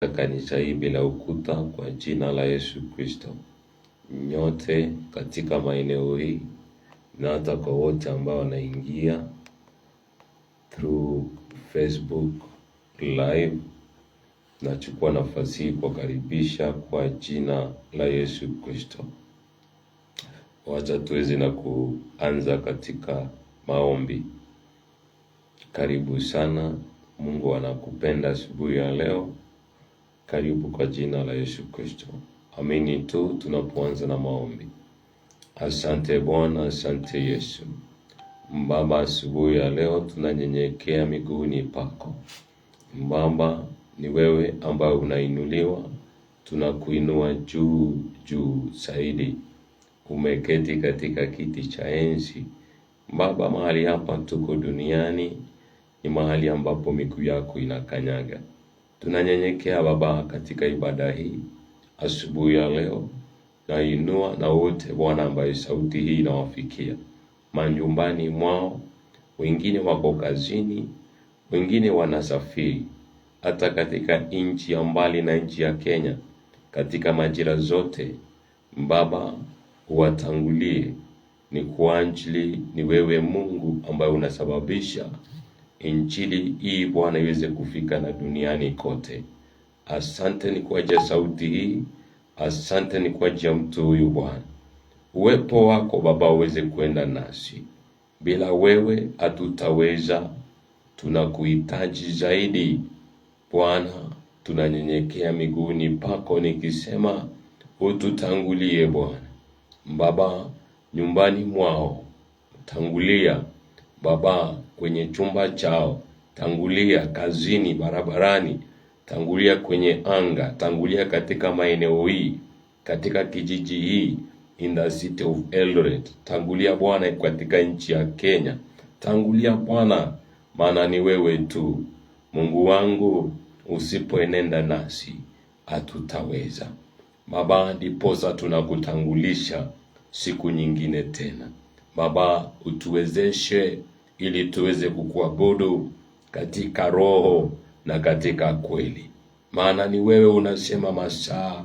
Kanisa hii bila ukuta kwa jina la Yesu Kristo. Nyote katika maeneo hii na hata kwa wote ambao wanaingia through Facebook live, nachukua nafasi hii kukaribisha kwa jina la Yesu Kristo. Wacha tuweze na kuanza katika maombi. Karibu sana. Mungu anakupenda asubuhi ya leo. Karibu kwa jina la Yesu Kristo. Amini tu tunapoanza na maombi. Asante Bwana, asante Yesu. Baba, asubuhi ya leo tunanyenyekea miguuni pako. Baba, ni wewe ambaye unainuliwa, tunakuinua juu zaidi. Umeketi katika kiti cha enzi. Baba, mahali hapa tuko duniani ni mahali ambapo miguu yako inakanyaga. Tunanyenyekea Baba katika ibada hii asubuhi ya leo, nainua na wote Bwana ambaye sauti hii inawafikia manyumbani mwao, wengine wako kazini, wengine wanasafiri, hata katika nchi ya mbali na nchi ya Kenya, katika majira zote. Baba, uwatangulie. Ni kwa ajili ni wewe Mungu ambaye unasababisha injili hii Bwana iweze kufika na duniani kote. Asante ni kwa ajili ya sauti hii. Asante ni kwa ajili ya mtu huyu Bwana. Uwepo wako Baba uweze kwenda nasi. Bila wewe hatutaweza. Tunakuhitaji zaidi Bwana. Tunanyenyekea miguuni pako nikisema ututangulie Bwana. Baba, nyumbani mwao tangulia. Baba, kwenye chumba chao tangulia, kazini, barabarani tangulia, kwenye anga tangulia, katika maeneo hii, katika kijiji hii, in the city of Eldoret tangulia Bwana, katika nchi ya Kenya tangulia Bwana, maana ni wewe tu Mungu wangu. Usipoenenda nasi hatutaweza Baba, ndiposa tunakutangulisha siku nyingine tena Baba. Utuwezeshe ili tuweze kukuabudu katika roho na katika kweli, maana ni wewe unasema masaa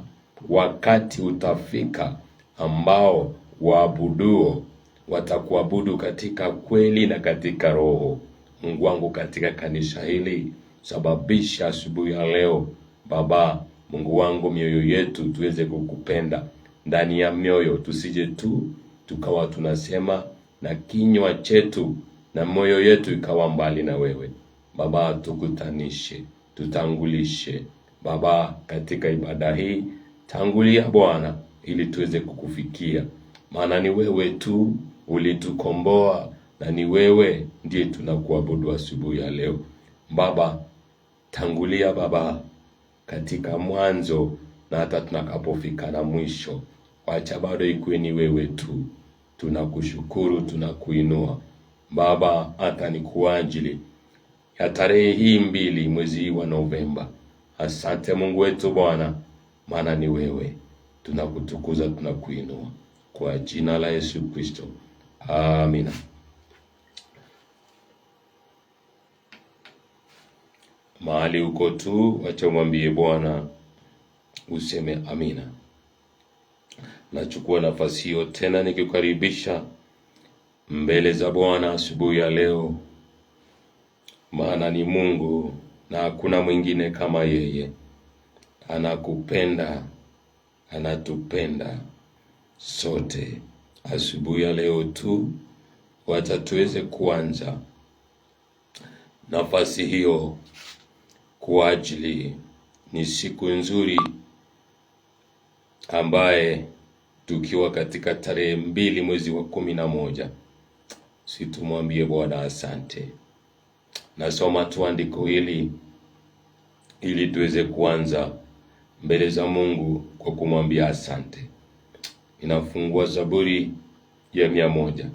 wakati utafika ambao waabuduo watakuabudu katika kweli na katika roho. Mungu wangu, katika kanisa hili sababisha asubuhi ya leo Baba Mungu wangu, mioyo yetu tuweze kukupenda ndani ya mioyo, tusije tu tukawa tunasema na kinywa chetu na moyo yetu ikawa mbali na wewe Baba. Tukutanishe, tutangulishe Baba katika ibada hii. Tangulia Bwana ili tuweze kukufikia, maana ni wewe tu ulitukomboa na ni wewe ndiye tunakuabudu asubuhi ya leo Baba. Tangulia Baba katika mwanzo na hata tunakapofika na mwisho. Wacha bado ikuwe ni wewe tu. Tunakushukuru, tunakuinua Baba, hata ni kwa ajili ya tarehe hii 2 mwezi wa Novemba. Asante Mungu wetu Bwana, maana ni wewe. Tunakutukuza, tunakuinua kwa jina la Yesu Kristo. Amina. Mahali uko tu, wacha mwambie Bwana, useme amina. Nachukua nafasi hiyo tena nikikukaribisha mbele za Bwana asubuhi ya leo, maana ni Mungu na hakuna mwingine kama yeye. Anakupenda, anatupenda sote. Asubuhi ya leo tu wacha tuweze kuanza nafasi hiyo kwa ajili ni siku nzuri ambaye tukiwa katika tarehe 2 mwezi wa 11. Situmwambie Bwana asante. Nasoma tu andiko hili ili tuweze kuanza mbele za Mungu kwa kumwambia asante. Inafungua Zaburi ya 100.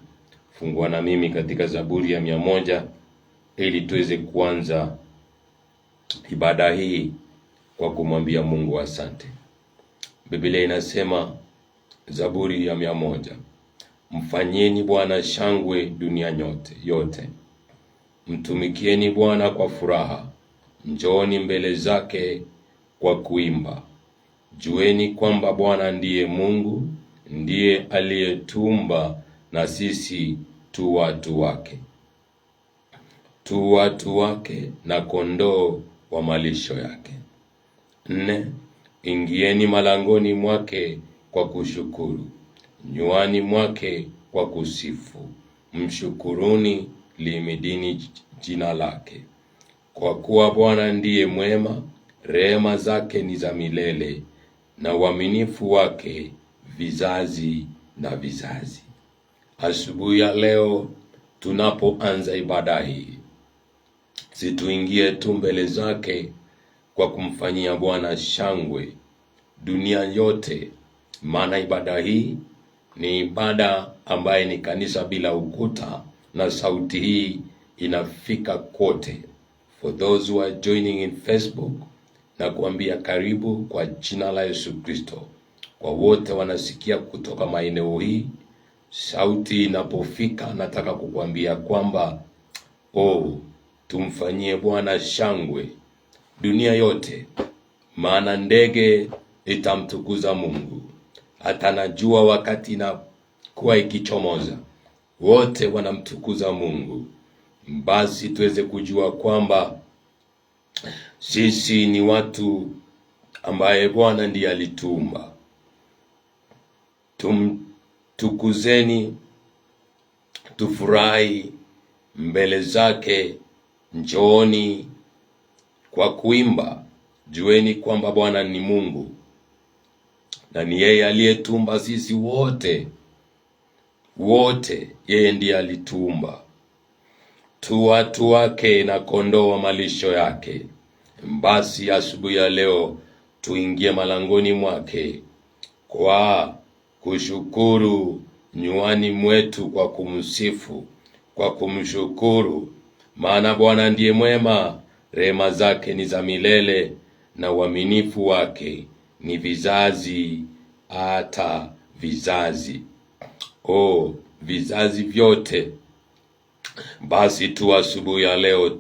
Fungua na mimi katika Zaburi ya 100 ili tuweze kuanza ibada hii kwa kumwambia Mungu asante. Biblia inasema Zaburi ya 100, mfanyeni Bwana shangwe dunia yote. Mtumikieni Bwana kwa furaha. Njooni mbele zake kwa kuimba. Jueni kwamba Bwana ndiye Mungu, ndiye aliyetuumba na sisi tu watu wake. Tu watu wake na kondoo wa malisho yake. 4. Ingieni malangoni mwake kwa kushukuru, nywani mwake kwa kusifu. Mshukuruni, limidini jina lake. Kwa kuwa Bwana ndiye mwema, rehema zake ni za milele, na uaminifu wake vizazi na vizazi. Asubuhi ya leo tunapoanza ibada hii, situingie tu mbele zake kwa kumfanyia Bwana shangwe dunia yote, maana ibada hii ni ibada ambaye ni kanisa bila ukuta, na sauti hii inafika kote. For those who are joining in Facebook, na kuambia karibu kwa jina la Yesu Kristo. Kwa wote wanasikia kutoka maeneo hii, sauti inapofika, nataka kukuambia kwamba tumfanyie Bwana shangwe dunia yote, maana ndege itamtukuza Mungu. Hata najua wakati inakuwa ikichomoza, wote wanamtukuza Mungu. Basi tuweze kujua kwamba sisi ni watu ambaye Bwana ndiye alituumba. Tumtukuzeni, tufurahi mbele zake, njooni kwa kuimba. Jueni kwamba Bwana ni Mungu, na ni yeye aliyetuumba sisi wote, yeye ndiye alituumba. Tu watu wake na kondoo wa malisho yake. Basi asubuhi ya leo tuingie malangoni mwake kwa kushukuru, nywani mwetu kwa kumsifu, kwa kumshukuru, maana Bwana ndiye mwema, rehema zake ni za milele, na uaminifu wake ni vizazi hata vizazi. Vizazi vyote. Basi tu asubuhi ya leo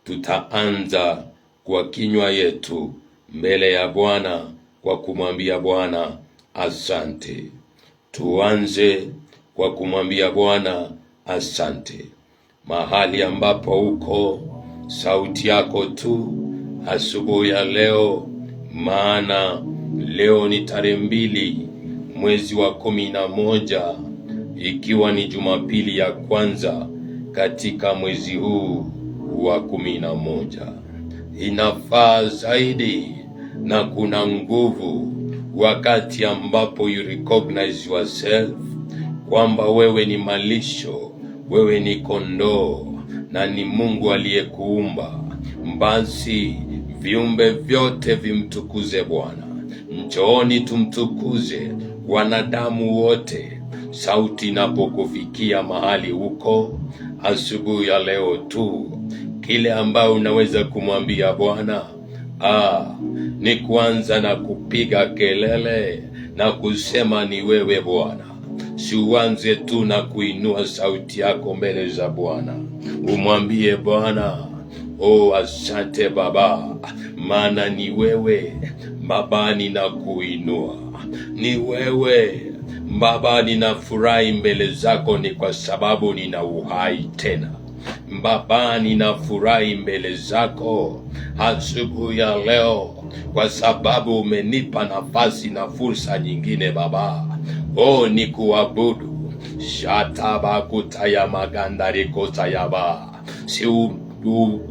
tutaanza kwa kinywa yetu mbele ya Bwana kwa kumwambia Bwana asante. Tuanze kwa kumwambia Bwana asante. Mahali ambapo uko, sauti yako tu asubuhi ya leo, maana leo ni tarehe 2 mwezi wa 11, ikiwa ni Jumapili ya kwanza katika mwezi huu wa 11. Inafaa zaidi na kuna nguvu wakati ambapo you recognize yourself kwamba wewe ni malisho, wewe ni kondoo, na ni Mungu aliyekuumba. Basi viumbe vyote vimtukuze Bwana. Njooni tumtukuze, wanadamu wote. Sauti inapokufikia mahali huko asubuhi ya leo kile ambao unaweza kumwambia Bwana ni kuanza na kupiga kelele na kusema ni wewe Bwana. Si uanze tu na kuinua sauti yako mbele za Bwana, umwambie Bwana, asante Baba, maana ni wewe Baba, ninakuinua. Ni wewe Baba, ninafurahi mbele zako, ni kwa sababu nina uhai tena. Baba, ninafurahi mbele zako asubuhi ya leo kwa sababu umenipa nafasi na fursa nyingine Baba. Ni kuabudu. Shataba kutaya magandari kotayaba. Si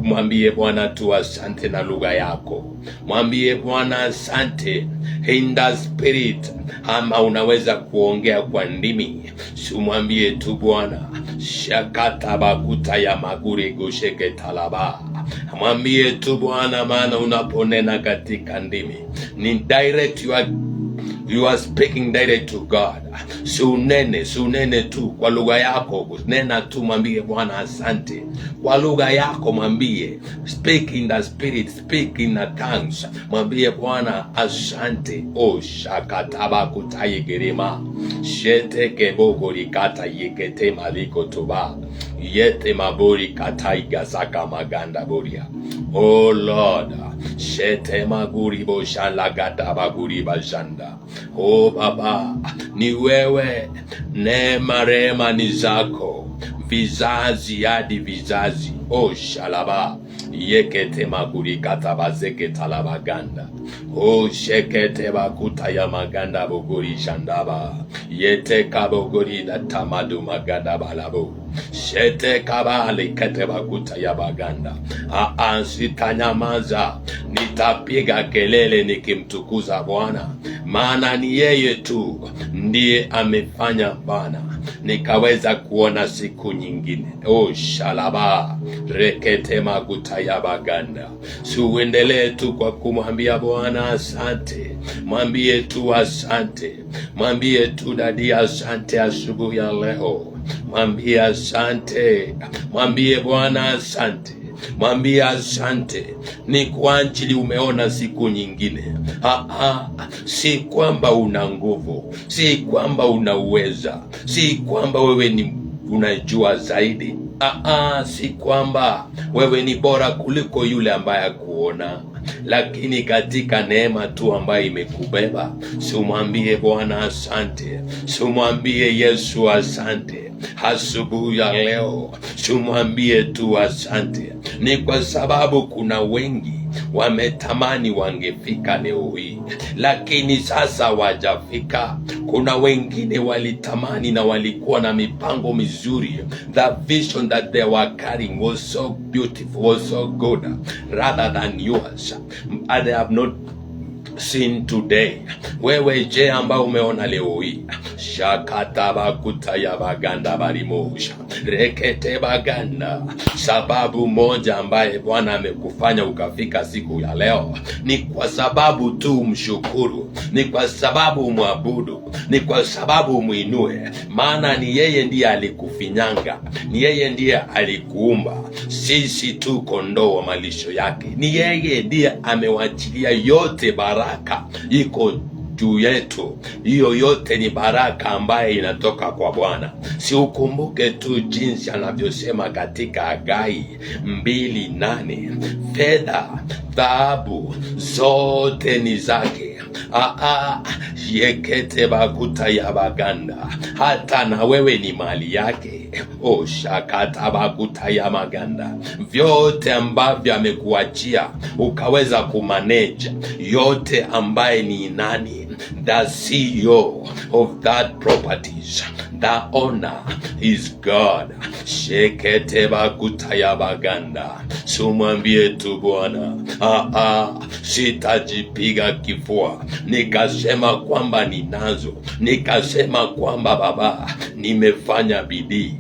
mwambie Bwana tu asante na lugha yako. Mwambie Bwana asante in the spirit, ama unaweza kuongea kwa ndimi. Si mwambie tu Bwana shakata bakuta ya maguri gosheke talaba. Mwambie tu Bwana, maana unaponena katika ndimi ni direct, you are speaking direct to God. Sunene tu kwa lugha yako, nena tu, mwambie Bwana asante kwa lugha yako. Mwambie speak in the spirit, speak in the tongues. Mwambie Bwana asante. Shakataba kutayigerema shete kebogo likata yekete maliko toba yete mabori kataiga saka maganda boria. Lord, shete maguri boshala gata baguri bashanda. Oh Baba, ni wewe, neema rehema ni zako vizazi hadi vizazi. Oh shalaba yekete maguri kata bazeke talabaganda. Oh shekete bakuta ya maganda boguri shandaba yete kaboguri da tamadu maganda balabo shete kabali kete bakuta ya baganda. Sitanyamaza, nitapiga kelele nikimtukuza Bwana, maana ni yeye tu ndiye amefanya Bwana nikaweza kuona siku nyingine. Oh shalaba rekete maguta ya baganda. Uendelee tu kwa kumwambia Bwana asante, mwambie tu asante, mwambie tu dadi asante asubuhi ya leo, mwambie asante, mwambie Bwana asante, mwambie asante. Ni kwa ajili umeona siku nyingine. Si kwamba una nguvu, si kwamba unaweza, si kwamba wewe ni unajua zaidi. Si kwamba wewe ni bora kuliko yule ambaye akuona, lakini katika neema tu ambayo imekubeba. Sumwambie Bwana asante, sumwambie Yesu asante asubuhi ya leo, sumwambie tu asante. Ni kwa sababu kuna wengi wametamani wangefika leo hii, lakini sasa wajafika. Kuna wengine walitamani na walikuwa na mipango mizuri. The vision that they were carrying was so beautiful, was so good, rather than yours, and they have not seen today. Wewe je, ambao umeona leo hii? Shakata bakuta ya baganda barimosha rekete baganda. Sababu moja ambaye Bwana amekufanya ukafika siku ya leo ni kwa sababu tu mshukuru, ni kwa sababu mwabudu, ni kwa sababu muinue, maana ni yeye ndiye alikufinyanga, ni yeye ndiye alikuumba. Sisi tu kondoo wa malisho yake, ni yeye ndiye amewachilia yote. Baraka iko juu yetu, hiyo yote ni baraka ambaye inatoka kwa Bwana. Si ukumbuke tu jinsi anavyosema katika Hagai 2:8, fedha, dhahabu zote ni zake. Yekete bakuta ya baganda, hata na wewe ni mali yake. Shakata bakuta ya maganda. Vyote ambavyo amekuachia ukaweza kumanage, yote ambaye ni nani, the CEO of that properties, the owner is God. Shekete bakuta ya baganda. Sumwambie tu Bwana, sitajipiga kifua nikasema kwamba ninazo, nikasema kwamba Baba nimefanya bidii.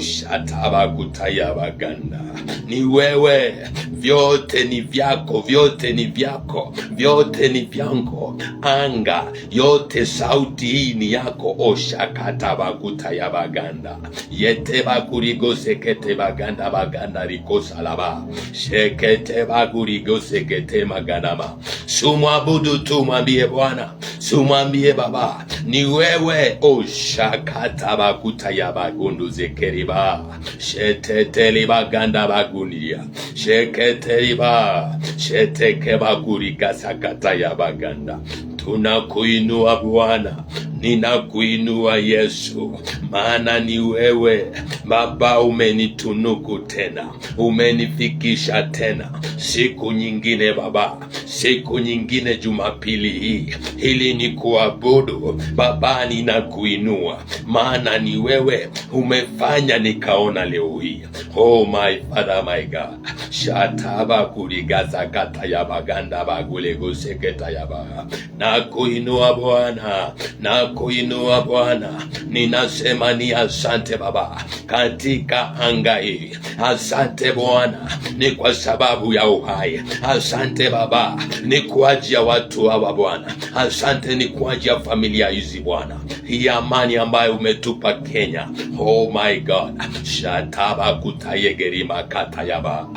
Shataba kutaya baganda. Ni wewe, vyote ni vyako, vyote ni vyako, vyote ni vyangu. Anga yote, sauti hii ni yako. Shakata bakuta ya baganda. Yete bakurigo sekete baganda baganda riko salaba. Shekete bakurigo sekete maganama. Sumwabudu tu, mwambie Bwana, sumwambie Baba, ni wewe. Shakata bakuta ya bagundu zekeriba. Sheteteli baganda bagunia. Sheketeliba. Sheteke bagurika sakata ya baganda. Tunakuinua Bwana, ninakuinua Yesu, maana ni wewe Baba. Umenitunuku tena, umenifikisha tena siku nyingine Baba, siku nyingine Jumapili hii, ili ni kuabudu Baba. Ninakuinua maana ni wewe umefanya nikaona leo hii. My Father, my God. Shataba kuligaza kata ya baganda bagulego seketa ya ba. Nakuinua Bwana, nakuinua Bwana. Ninasema ni asante Baba katika anga hii. Asante Bwana ni kwa sababu ya uhai. Asante Baba ni kwa ajili ya watu hawa Bwana. Asante ni kwa ajili ya familia hizi Bwana. Hii amani ambayo umetupa Kenya. My God. Shataba kutayegerima kata ya ba.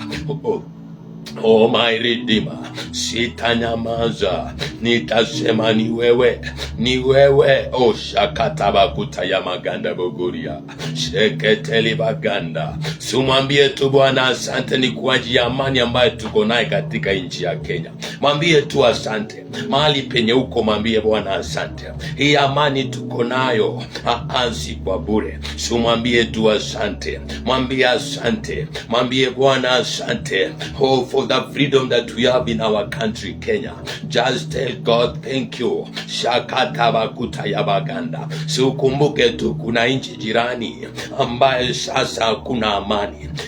My Redeemer, sitanyamaza, nitasema ni wewe, ni wewe. Shakataba kutaya maganda boguria. Sheketeli baganda. Tumwambie tu Bwana asante ni kwa ajili ya amani ambayo tuko naye katika nchi ya Kenya. Mwambie tu asante. Mahali penye uko mwambie Bwana asante. Hii amani tuko nayo si kwa bure. Tumwambie tu asante. Mwambie asante. Mwambie Bwana asante. Oh, for the freedom that we have in our country Kenya. Just tell God thank you. Shakata bakuta ya baganda. Ukumbuke tu kuna nchi jirani ambaye sasa hakuna amani.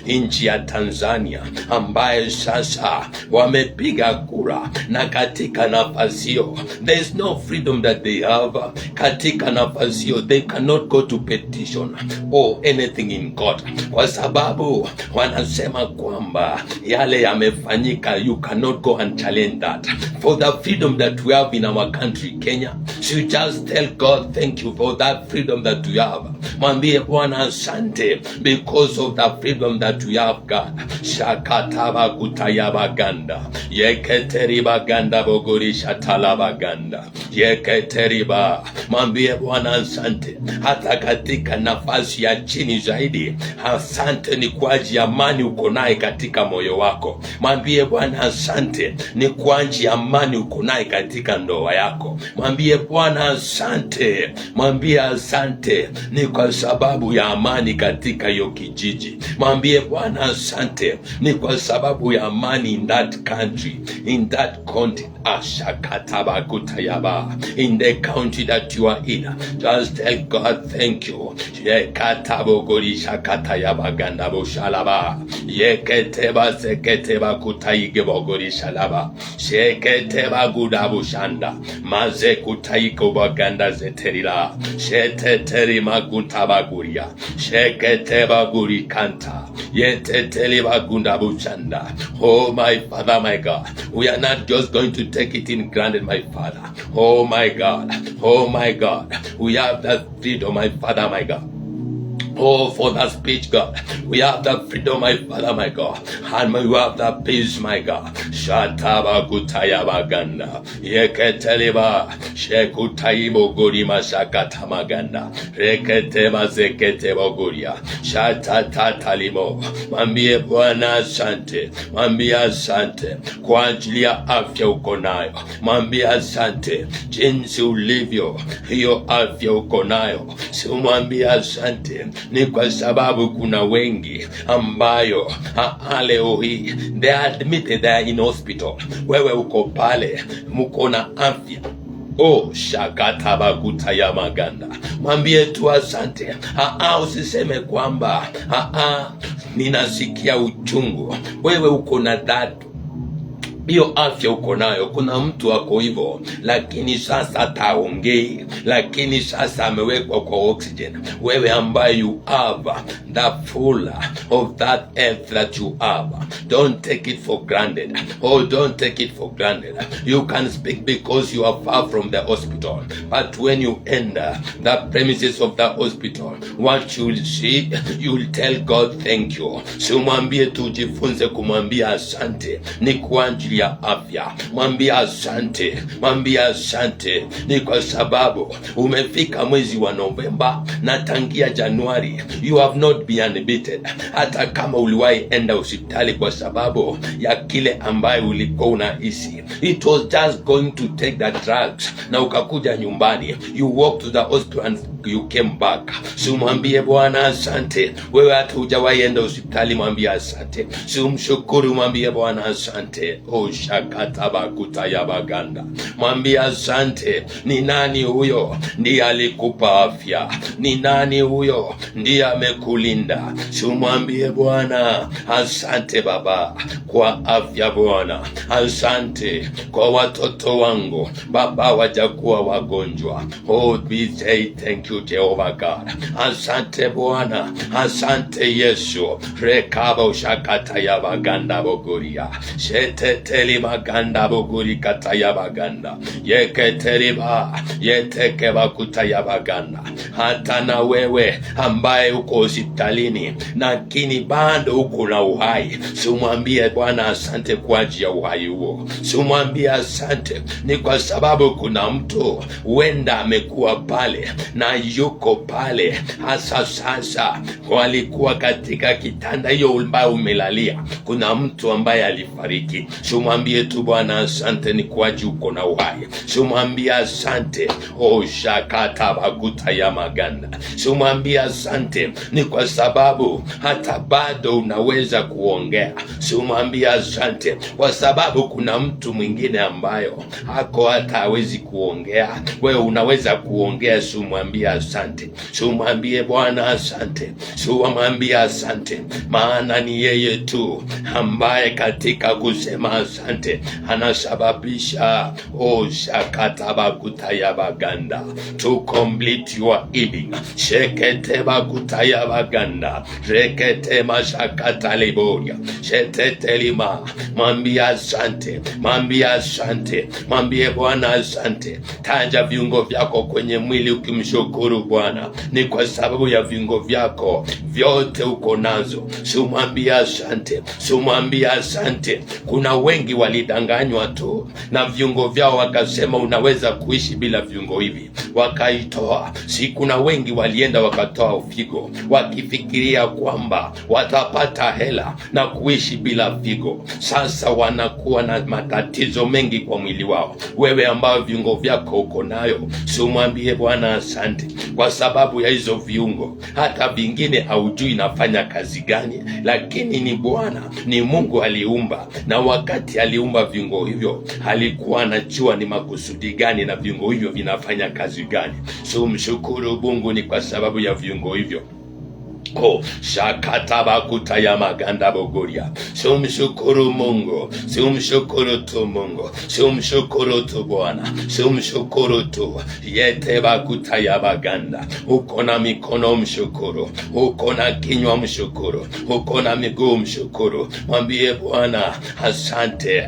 Nchi ya Tanzania ambaye sasa wamepiga kura, na katika nafasi hiyo there is no freedom that they have. Katika nafasi hiyo they cannot go to petition or anything in court, kwa sababu wanasema kwamba yale yamefanyika, you cannot go and challenge that. For the freedom that we have in our country Kenya, so you just tell God thank you for that freedom that we have. Mwambie Bwana asante because of the freedom that we have God. Shakataba kutayaba ganda yeketeriba ganda bogori shatalaba ganda yeketeriba. Mwambie Bwana asante hata katika nafasi ya chini zaidi. Asante ni kwa ajili ya amani uko naye katika moyo wako. Mwambie Bwana asante ni kwa ajili ya amani uko naye katika ndoa yako. Mwambie Bwana asante. Mwambie asante ni kwa sababu ya amani katika hiyo kijiji. Mwambie Bwana asante ni kwa sababu ya amani in that country, in that continent. Ashakataba kutayaba, in the country that you are in. Just tell God thank you. Yekatabo gorisha katayaba ganda boshalaba. Yeketeba seketeba kutayige bogorisha laba. Sheketeba gudabu shanda. Maze kutayiko baganda zeterila. Sheteteri magutaba guria. Sheketeba guri kanta. Yeteteli bagundabu shanda. Oh my Father, my God, we are not just going to take it in granted, my Father. Oh my God, oh my God, we have that freedom, my Father, my God. Oh, for that speech, God, we have that freedom, my Father, my God, and we have that peace, my God. Shataba kutayaba ganda, yeketeliba, shekutaibo gorima shakata maganda, reketema zeketeba goria, shatatatalimo. Mwambie Bwana asante, mwambie asante kwa ajili ya afya uko nayo. Mwambie asante jinsi ulivyo, hiyo afya uko nayo. Si mwambie asante ni kwa sababu kuna wengi ambayo leo hii they are admitted, they are in hospital. Wewe uko pale mko na afya. Oh, shakataba kutaya maganda. Mwambie tu asante. Usiseme kwamba ninasikia uchungu. Wewe uko na dhatu, hiyo afya uko nayo. Kuna mtu wako hivyo, lakini sasa ataongei, lakini sasa amewekwa kwa oxygen. Wewe ambaye you have the full of that health that you have, don't take it for granted. Oh, don't take it for granted. You can speak because you are far from the hospital, but when you enter the premises of the hospital, what you will see, you will tell God thank you. So mwambie tujifunze kumwambia asante ni kwa ajili ya afya. Mwambie asante, mwambie asante ni kwa sababu umefika mwezi wa Novemba na tangia Januari you have not been unbeaten. Hata kama uliwahi enda hospitali kwa sababu ya kile ambayo ulikuwa unahisi, it was just going to take the drugs, na ukakuja nyumbani, you walk to the hospital and you came back. So mwambie Bwana asante. Wewe hata hujawahi enda hospitali, mwambie asante. So mshukuru, mwambie Bwana asante. Oh, shakataba kutayaba ganda. Mwambie asante. Ni nani huyo ndiye alikupa afya? Ni nani huyo ndiye amekulinda? So mwambie Bwana asante Baba kwa afya. Bwana asante kwa watoto wangu Baba wajakuwa wagonjwa. Oh, we say thank you Jehovah God. Asante Bwana, asante Yesu. Rekaba ushakata ya baganda boguria, sheteteli maganda boguri kata ya baganda, yeketeriba yeteke bakuta ya baganda. hata na wewe ambaye uko hospitalini lakini bado uko na uhai, simwambie Bwana asante kwa ajili ya uhai huo. Simwambie asante ni kwa sababu kuna mtu huenda amekuwa pale na yuko pale hasa sasa, walikuwa katika kitanda hiyo ambayo umelalia, kuna mtu ambaye alifariki. Simwambie tu Bwana asante ni kwa ajili uko na uhai. Simwambie asante shakata baguta ya maganda. Simwambie asante ni kwa sababu hata bado unaweza kuongea. Simwambie asante kwa sababu kuna mtu mwingine ambayo hako hata hawezi kuongea, wewe unaweza kuongea. Simwambie asante. Simwambie Bwana asante. Simwambie asante, maana ni yeye tu ambaye katika kusema asante anasababisha shakata baguta ya baganda to complete your healing. Shekete baguta ya baganda rekete mashakata liboria shetete lima. Mwambie asante, mwambie asante, mwambie Bwana asante. Taja viungo vyako kwenye mwili ukimshukuru Bwana, ni kwa sababu ya viungo vyako vyote uko nazo. Simwambie asante, simwambie asante. Kuna wengi walidanganywa tu na viungo vyao wakasema unaweza kuishi bila viungo hivi, wakaitoa. Si kuna wengi walienda wakatoa figo wakifikiria kwamba watapata hela na kuishi bila figo. Sasa wanakuwa na matatizo mengi kwa mwili wao. Wewe ambao viungo vyako uko nayo, simwambie Bwana asante kwa sababu ya hizo viungo. Hata vingine haujui nafanya kazi gani, lakini ni Bwana, ni Mungu aliumba, na wakati aliumba viungo hivyo alikuwa anajua ni makusudi gani na viungo hivyo vinafanya kazi gani. So mshukuru Mungu ni kwa sababu ya viungo hivyo. Shakata bakuta ya maganda bogoria. Simshukuru Mungu, simshukuru tu Mungu, simshukuru tu Bwana, simshukuru tu. Yete bakuta ya baganda. Uko na mikono mshukuru, uko na kinywa mshukuru, uko na miguu mshukuru. Mwambie Bwana asante.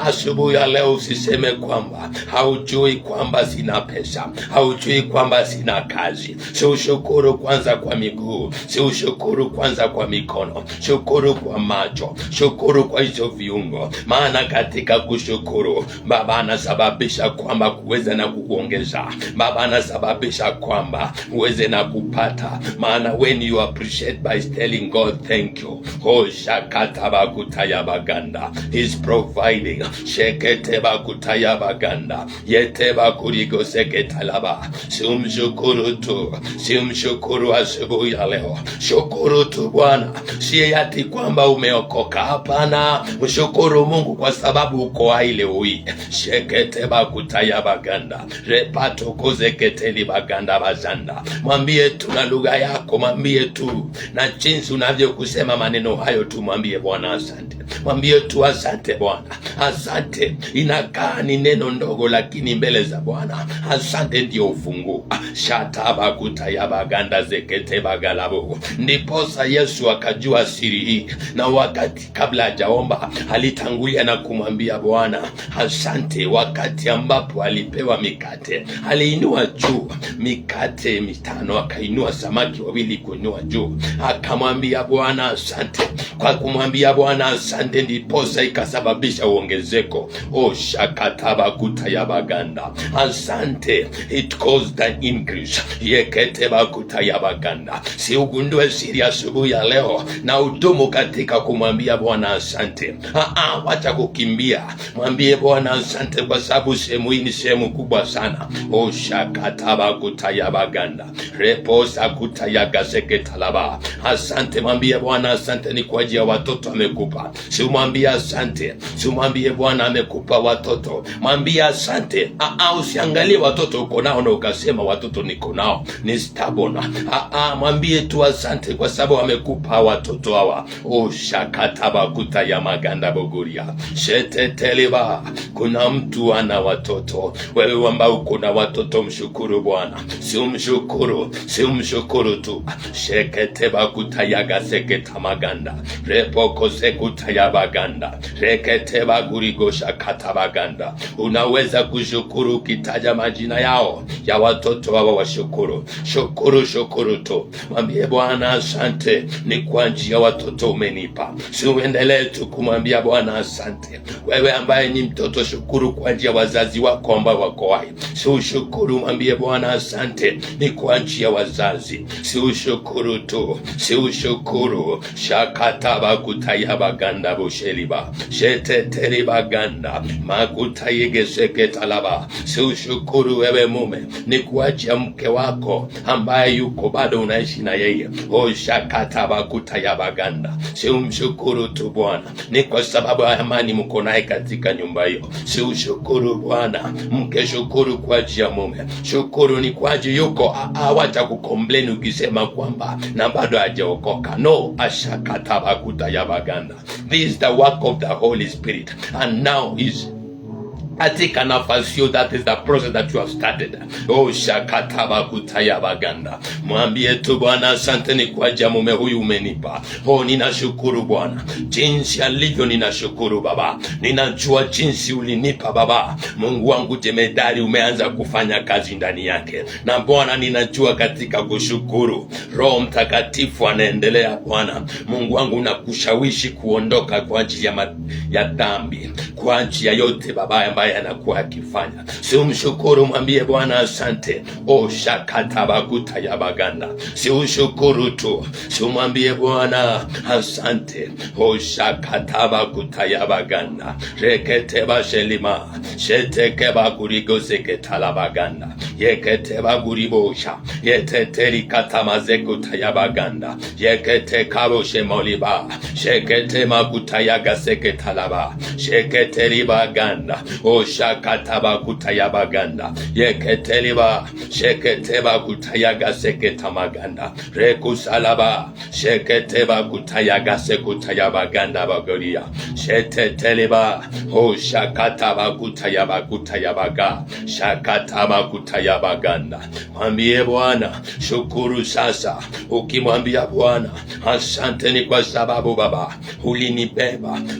Asubuhi ya leo usiseme kwamba haujui kwamba sina pesa, haujui kwamba sina kazi. Shukuru kwanza kwa miguu, si ushukuru kwanza kwa mikono, shukuru kwa macho, shukuru kwa hizo viungo. Maana katika kushukuru Baba anasababisha kwamba kuweza na kukuongeza. Baba anasababisha kwamba uweze na kupata. Maana when you appreciate by telling God thank you, shakata bakutaya baganda, He's providing. Shekete bakutaya baganda, yete bakurigo seketalaba. Simshukuru tu, simshukuru asubuhi ya leo. Shukuru tu Bwana, si ati kwamba umeokoka, hapana. Mshukuru Mungu kwa sababu uko hai leo hii. Shekete bakutaya baganda, repato kozeketeli baganda bazanda. Mwambie tu na lugha yako, mwambie tu na jinsi unavyokusema maneno hayo tu, mwambie Bwana asante. Mwambie tu asante Bwana, asante. Inakaa ni neno ndogo, lakini mbele za Bwana asante ndio ufunguo. Shata bakutaya baganda zekete bagalabo. Ndiposa Yesu akajua siri hii, na wakati kabla hajaomba alitangulia na kumwambia Bwana asante. Wakati ambapo alipewa mikate, aliinua juu mikate 5, akainua samaki 2 kuinua juu, akamwambia Bwana asante. Kwa kumwambia Bwana asante ndiposa ikasababisha uongezeko. Shakataba kutaya baganda, asante, it caused an increase. Yeketeba kutaya baganda. Si ugundue siri asubuhi ya leo na udumu katika kumwambia Bwana asante. Wacha kukimbia, mwambie Bwana asante kwa sababu sehemu hii ni sehemu kubwa sana. Shakataba kutaya baganda, reposa kutaya gaseketalaba. Asante, mwambie Bwana asante ni kwa ajili ya watoto amekupa. Si umwambie asante, si umwambie Bwana amekupa watoto, mwambie asante. Usiangalie watoto uko nao na ukasema watoto niko nao ni stubborn. Mwambie tu asante kwa sababu amekupa watoto hawa. Shakataba kutaya maganda boguria sheteteliba. Kuna mtu ana watoto, wewe ambao uko na watoto mshukuru Bwana. Si umshukuru, si umshukuru tu. Sheketeba kutaya gaseketa maganda, repoko sekuta ya baganda rekete bagurigosha katabaganda. Unaweza kushukuru ukitaja majina yao ya watoto wao, washukuru. Shukuru tu, mwambie Bwana asante, ni kwa njia ya watoto umenipa. Si uendelee tu kumwambia Bwana asante. Wewe ambaye ni mtoto, shukuru kwa njia wazazi wako ambao wako hai. Si ushukuru, mwambie Bwana asante, ni kwa njia wazazi. Si ushukuru tu, si ushukuru. Shakataba kutayaba ganda busheliba sheteteri baganda makutayege talaba. Si ushukuru wewe mume, ni kuachia mke wako ambaye yuko bado unaishi na yeye. Shakataba kutayaba ganda. Si umshukuru tu Bwana, ni kwa sababu ya amani mko naye katika nyumba hiyo. Si ushukuru Bwana, mke shukuru kwa ajili ya mume. Shukuru ni kwa ajili yuko hawacha kukomplain ukisema kwamba na bado hajaokoka. No, ashakataba kutayaba ganda. This is the work of the Holy Spirit, and now is atika nafasi. That is the process that you have started. Shakataba kutayaba ganda. Mwambie tu Bwana asante, ni kwa ajili ya mume huyu umenipa. Ninashukuru Bwana jinsi alivyo, ninashukuru Baba. Ninajua jinsi ulinipa Baba. Mungu wangu jemedari, umeanza kufanya kazi ndani yake. Na Bwana ninajua katika kushukuru, Roho Mtakatifu anaendelea Bwana. Mungu wangu nakushawishi kuondoka kwa ajili ya dhambi, kwa ajili ya yote Baba ambaye anakuwa akifanya. Si umshukuru, mwambie Bwana asante. Shakataba kutayaba ganda. Si ushukuru tu, si umwambie Bwana asante. Shakataba kutayaba ganda reketeba shelima shetekeba kurigozeke talabaganda yeketeba kuribosha yeteteri katamaze kutayaba ganda yekete kabo shemoliba shekete makutayaga seke talaba sheketeri baganda. Shakataba kutayaba ganda yeketeliba sheketeba kutayaga seke tamaganda rekusalaba sheketeba kutayaga sekutayaba ganda bagoria sheteteliba. Shakataba kutayaba ga shakataba kutayaba ganda. Mwambie Bwana shukuru sasa. Ukimwambia Bwana asante, ni kwa sababu Baba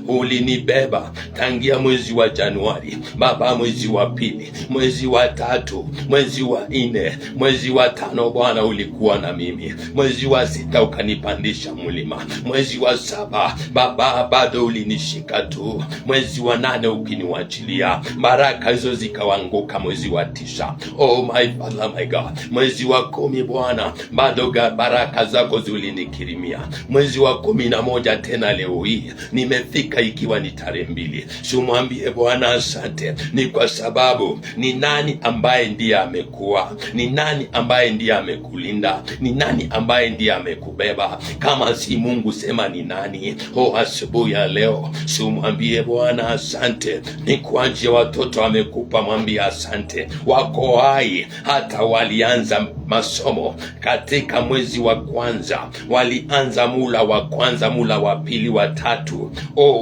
ulinibeba tangia mwezi wa Januari Baba, mwezi wa pili, mwezi wa tatu, mwezi wa nne, mwezi wa tano Bwana ulikuwa na mimi. Mwezi wa sita ukanipandisha mlima. Mwezi wa saba Baba bado ulinishika tu. Mwezi wa nane ukiniwachilia, baraka hizo zikawanguka. Mwezi wa tisa, oh my Father my God, mwezi wa kumi Bwana bado baraka zako zilinikirimia. Mwezi wa 11 tena leo hii nimefika ikiwa ni tarehe 2. Shumwambie Bwana asante, ni kwa sababu ni nani ambaye ndiye amekuwa, ni nani ambaye ndiye amekulinda, ni nani ambaye ndiye amekubeba kama si Mungu? Sema ni nani? Asubuhi ya leo shumwambie Bwana asante, ni kwa ajili ya watoto amekupa. Mwambie asante, wako hai, hata walianza masomo katika mwezi wa kwanza, walianza mula wa kwanza, mula wa pili, wa tatu,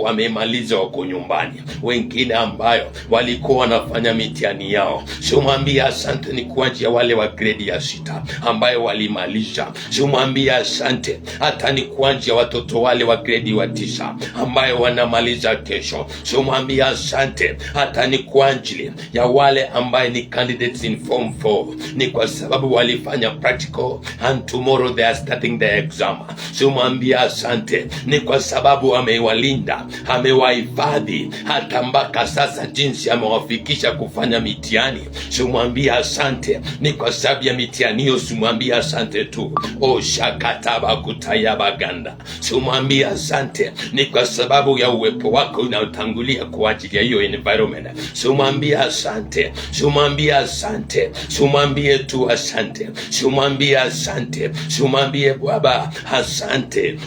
wamemaliza, wako nyumbani. Wengine ambayo walikuwa wanafanya mitihani yao, shumwambie asante, ni kwa ajili ya wale wa grade ya 6 ambayo walimalisha. Shumwambie asante, hata ni kwa ajili ya watoto wale wa grade wa 9 ambayo wanamaliza kesho. Shumwambie asante, hata ni kwa ajili ya wale ambaye ni candidates in form 4, ni kwa sababu walifanya practical and tomorrow they are starting the exam. Shumwambie asante, ni kwa sababu amewalinda, amewahifadhi hata mpaka sasa, jinsi amewafikisha kufanya mitihani. Shumwambie asante, ni kwa sababu ya mitihani hiyo. Shumwambie asante tu. Shakataba kutayaba ganda. Shumwambie asante, ni kwa sababu ya uwepo wako unaotangulia kwa ajili ya hiyo environment. Shumwambie asante, shumwambie asante, shumwambie tu asante, shumwambie asante, shumwambie Baba asante.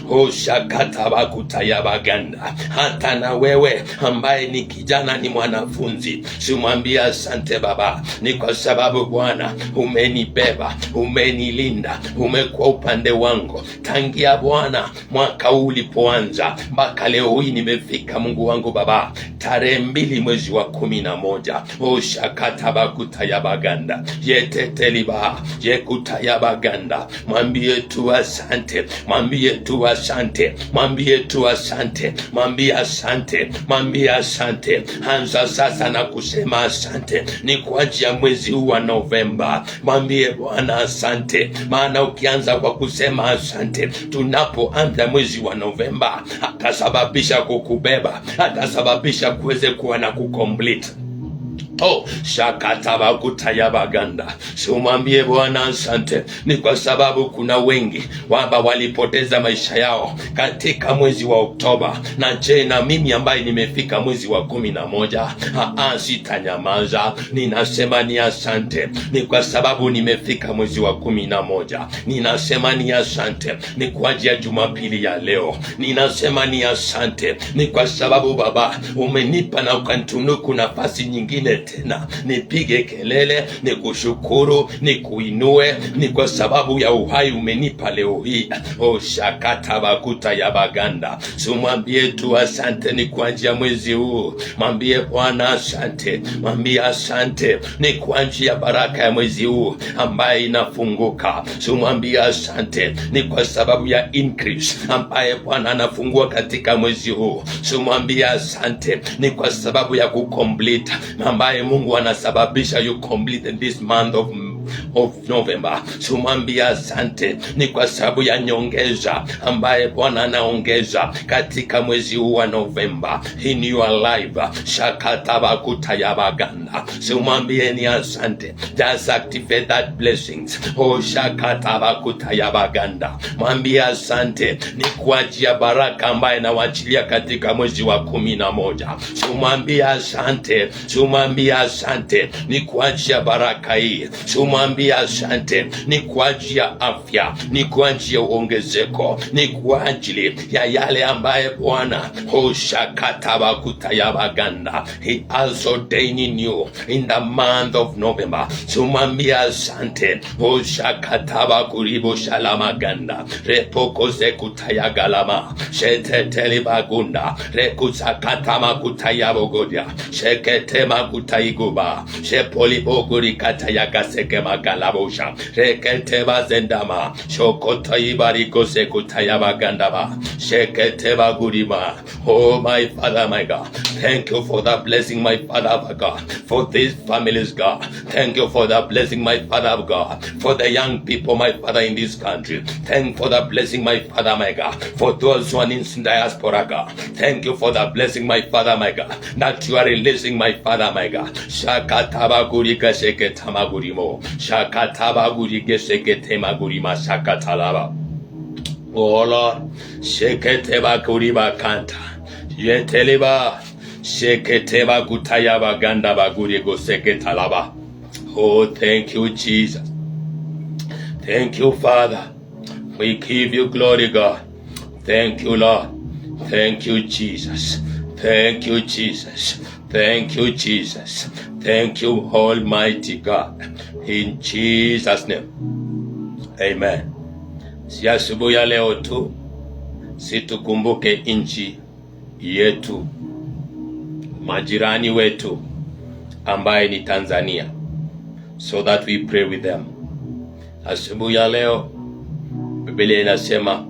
Shakataba kutayaba ganda. Hata na wewe ambaye ni kijana, ni mwanafunzi, shumwambie asante Baba, ni kwa sababu Bwana umenibeba, umenilinda, umekuwa upande wangu tangia Bwana mwaka huu ulipoanza mpaka leo hii nimefika. Mungu wangu Baba, tarehe 2 mwezi wa 11. Shakataba kutayaba ganda. baganda, yeteteliba, yekutayabaganda. Mwambie tu asante, mwambie tu asante, mwambie tu asante, mwambie asante, mwambie asante. Anza sasa na kusema asante. Ni kwa ajili ya mwezi huu wa Novemba. Mwambie Bwana asante, maana ukianza kwa kusema asante, tunapoanza mwezi wa Novemba, atasababisha kukubeba, atasababisha kuweze kuwa na kucomplete. Shakataba kutayabaganda. Umwambie Bwana asante. Ni kwa sababu kuna wengi wamba walipoteza maisha yao katika mwezi wa Oktoba. Na je, na mimi ambaye nimefika mwezi wa 11, sitanyamaza. Ninasema ni asante. Ni kwa sababu nimefika mwezi wa 11. Ninasema ni asante. Ni kwa ajili ya Jumapili ya leo. Ninasema ni asante. Ni kwa sababu Baba umenipa na ukanitunuku nafasi nyingine tena nipige kelele, ni kushukuru, ni kuinue. Ni kwa sababu ya uhai umenipa leo hii. Shakata bakuta ya baganda. Mwambie tu asante. Ni kwa ajili ya mwezi huu. Mwambie Bwana asante, mwambie asante. Ni kwa ajili ya baraka ya mwezi huu ambaye inafunguka. Mwambie asante. Ni kwa sababu ya increase ambaye Bwana anafungua katika mwezi huu. Mwambie asante. Ni kwa sababu ya kucomplete ambaye Mungu anasababisha you complete this month of November. Mwambie asante. Ni kwa sababu ya nyongeza ambaye Bwana anaongeza katika mwezi huu wa November in your life. Shakataba kutayabaganda. Mwambie ni asante. Just activate that blessings. Shakataba kutayabaganda. Mwambie asante. Ni kwa ajili ya baraka ambaye nawachilia katika mwezi wa 11. Mwambie asante. Mwambie asante. Ni kwa ajili ya baraka hii. Mwambie asante. Ni kwa ajili ya afya, ni kwa ajili ya uongezeko, ni kwa ajili ya yale ambaye Bwana Shakataba kutayabaganda He also ordained you in the month of November. Mwambie asante. Shakataba kuribo shalamaganda repoko ze kutayagalama sheteteli bagunda rekusakatama kutayabogodia sheketema kutaiguba shepoliboguri katayagaseke magalabosha reketeba zendama shokotoibariko se kutayabagandaba sheketeba gurima. Oh my Father, my God, thank you for the blessing, my Father, my God, for these families, God. Thank you for the blessing, my Father, God, for the young people, my Father, in this country. Thank you for the blessing, my Father, my God, for those who are in diaspora, God. Thank you for the blessing, my Father, my God, that you are releasing, my Father, my God. Shakataba gurika sheketama gurimo shakataba gurike sheketema gurima shakatalaba. Oh Lord, sheketeba guriba kanta yeteleba sheketeba kutayaba ganda bagurigo seketalaba. Oh, thank you, Jesus. Thank you, Father. We give you glory, God. Thank you, Lord. Thank you, Jesus. Thank you, Jesus. Thank you, Jesus. Thank you, Almighty God. In Jesus' name. Amen. Si asubuhi ya leo tu situkumbuke nchi yetu, majirani wetu ambaye ni Tanzania, so that we pray with them. Asubuhi ya leo Biblia inasema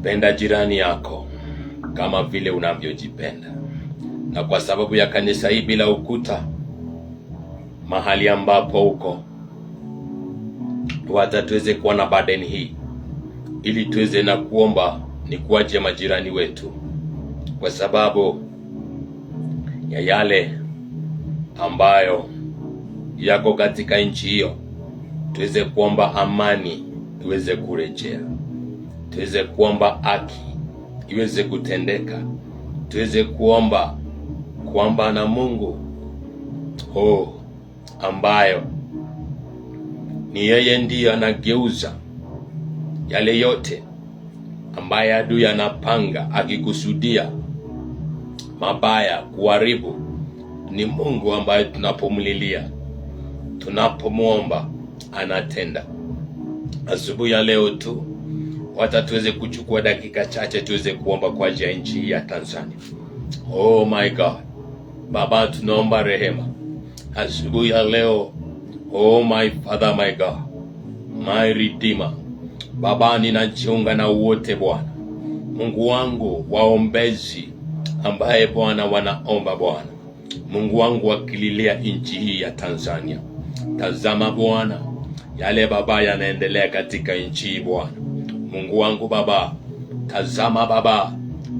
penda jirani yako kama vile unavyojipenda. Na kwa sababu ya kanisa hii bila ukuta, mahali ambapo uko, tuweza tuweze kuwa na burden hii, ili tuweze na kuomba ni kuaje majirani wetu, kwa sababu ya yale ambayo yako katika nchi hiyo. Tuweze kuomba amani iweze kurejea, tuweze kuomba haki iweze kutendeka, tuweze kuomba na Mungu ambayo ni yeye ndiye anageuza yale yote ambaye adui anapanga akikusudia mabaya kuharibu. Ni Mungu ambaye tunapomlilia, tunapomwomba anatenda. Asubuhi ya leo tu tuweze kuchukua dakika chache tuweze kuomba kwa ajili ya nchi ya Tanzania. Oh my God. Baba, tunaomba rehema. asubuhi ya leo. Oh my Father, my God, my Redeemer, Baba, ninajiunga na wote Bwana Mungu wangu waombezi ambaye Bwana wanaomba Bwana Mungu wangu wakililia nchi hii ya Tanzania. Tazama Bwana yale Baba yanaendelea katika nchi hii Bwana Mungu wangu Baba. Tazama Baba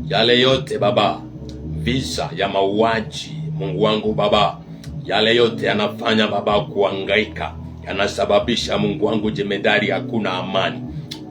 yale yote Baba, visa ya mauaji Mungu wangu Baba, yale yote yanafanya Baba kuhangaika, yanasababisha Mungu wangu jemedari hakuna amani.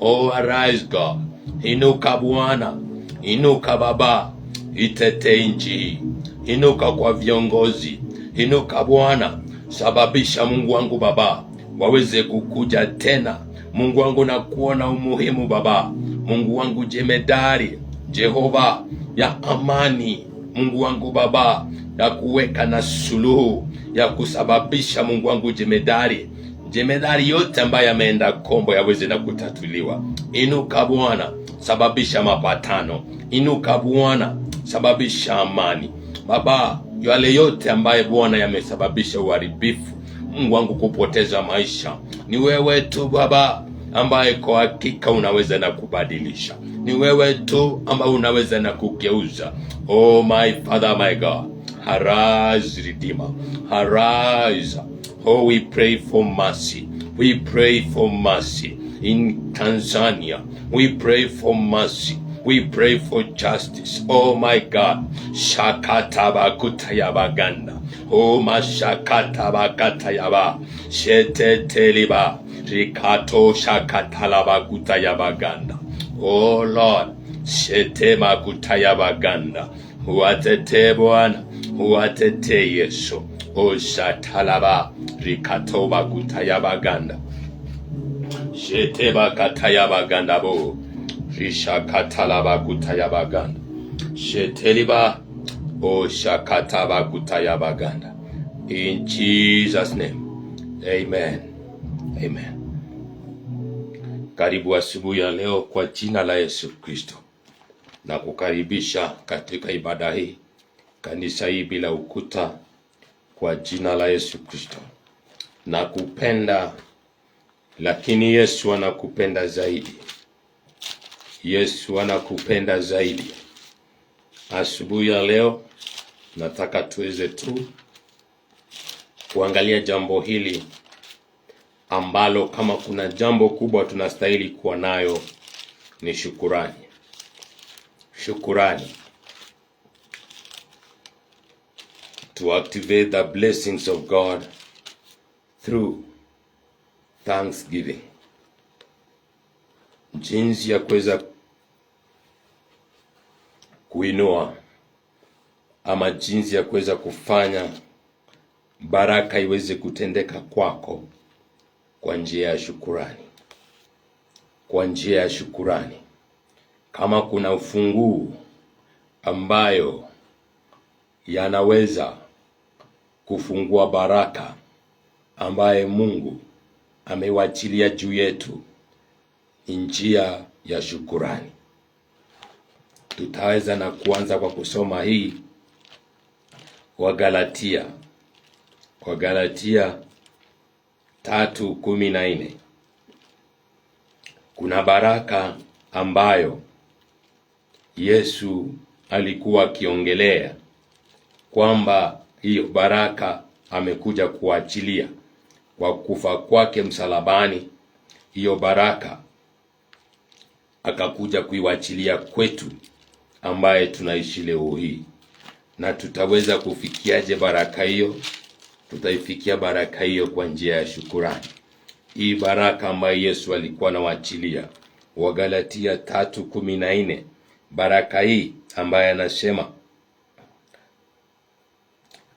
Oh, arise God, inuka Bwana, inuka Baba, itetee nchi hii, inuka kwa viongozi, inuka Bwana, sababisha Mungu wangu Baba waweze kukuja tena Mungu wangu na kuona umuhimu Baba Mungu wangu jemedari Jehova ya amani Mungu wangu Baba, ya kuweka na suluhu ya kusababisha Mungu wangu jemedari yote ambayo yameenda kombo yaweze na kutatuliwa. Inuka Bwana, sababisha mapatano. Inuka Bwana, sababisha amani Baba. Yale yote ambaye Bwana yamesababisha uharibifu Mungu wangu, kupoteza maisha, ni wewe tu Baba ambaye kwa hakika unaweza na kubadilisha. Ni wewe tu ambaye unaweza na kugeuza. Oh my Father, my God, arise Redeemer, arise. Oh, we pray for mercy. We pray for mercy in Tanzania. We pray for mercy. We pray for justice. Oh my God. Shakataba kutayabaganda. Oh mashakataba katayaba. Sheteteliba. Rikato shakatalaba kutayabaganda. Oh Lord. Shetema kutayabaganda. Huatete Bwana. Huatete Yesu. O shatalaba rikatoba kutayabaganda. Sheteba katayabaganda bo. Rishakatalaba kutayabaganda. Sheteliba o shakataba kutayabaganda. In Jesus' name. Amen. Amen. Karibu asubuhi ya leo kwa jina la Yesu Kristo. Na kukaribisha katika ibada hii, kanisa hii bila ukuta, kwa jina la Yesu Kristo. Nakupenda, lakini Yesu anakupenda zaidi. Yesu anakupenda zaidi. Asubuhi ya leo nataka tuweze tu kuangalia jambo hili ambalo kama kuna jambo kubwa tunastahili kuwa nayo ni shukurani. Shukurani. To activate the blessings of God through thanksgiving. Jinsi ya kuweza kuinua ama jinsi ya kuweza kufanya baraka iweze kutendeka kwako kwa njia ya shukurani. Kwa njia ya shukurani. Kama kuna ufunguo ambayo yanaweza kufungua baraka ambaye Mungu amewachilia juu yetu, njia ya shukurani. Tutaweza na kuanza kwa kusoma hii Wagalatia 3:14. Kuna baraka ambayo Yesu alikuwa akiongelea kwamba hiyo baraka amekuja kuachilia kwa kufa kwake msalabani. Hiyo baraka akakuja kuiwachilia kwetu ambaye tunaishi leo hii. Na tutaweza kufikiaje baraka hiyo? Tutaifikia baraka hiyo kwa njia ya shukurani. Hii baraka ambayo Yesu alikuwa anawachilia, Wagalatia 3:14, baraka hii ambaye anasema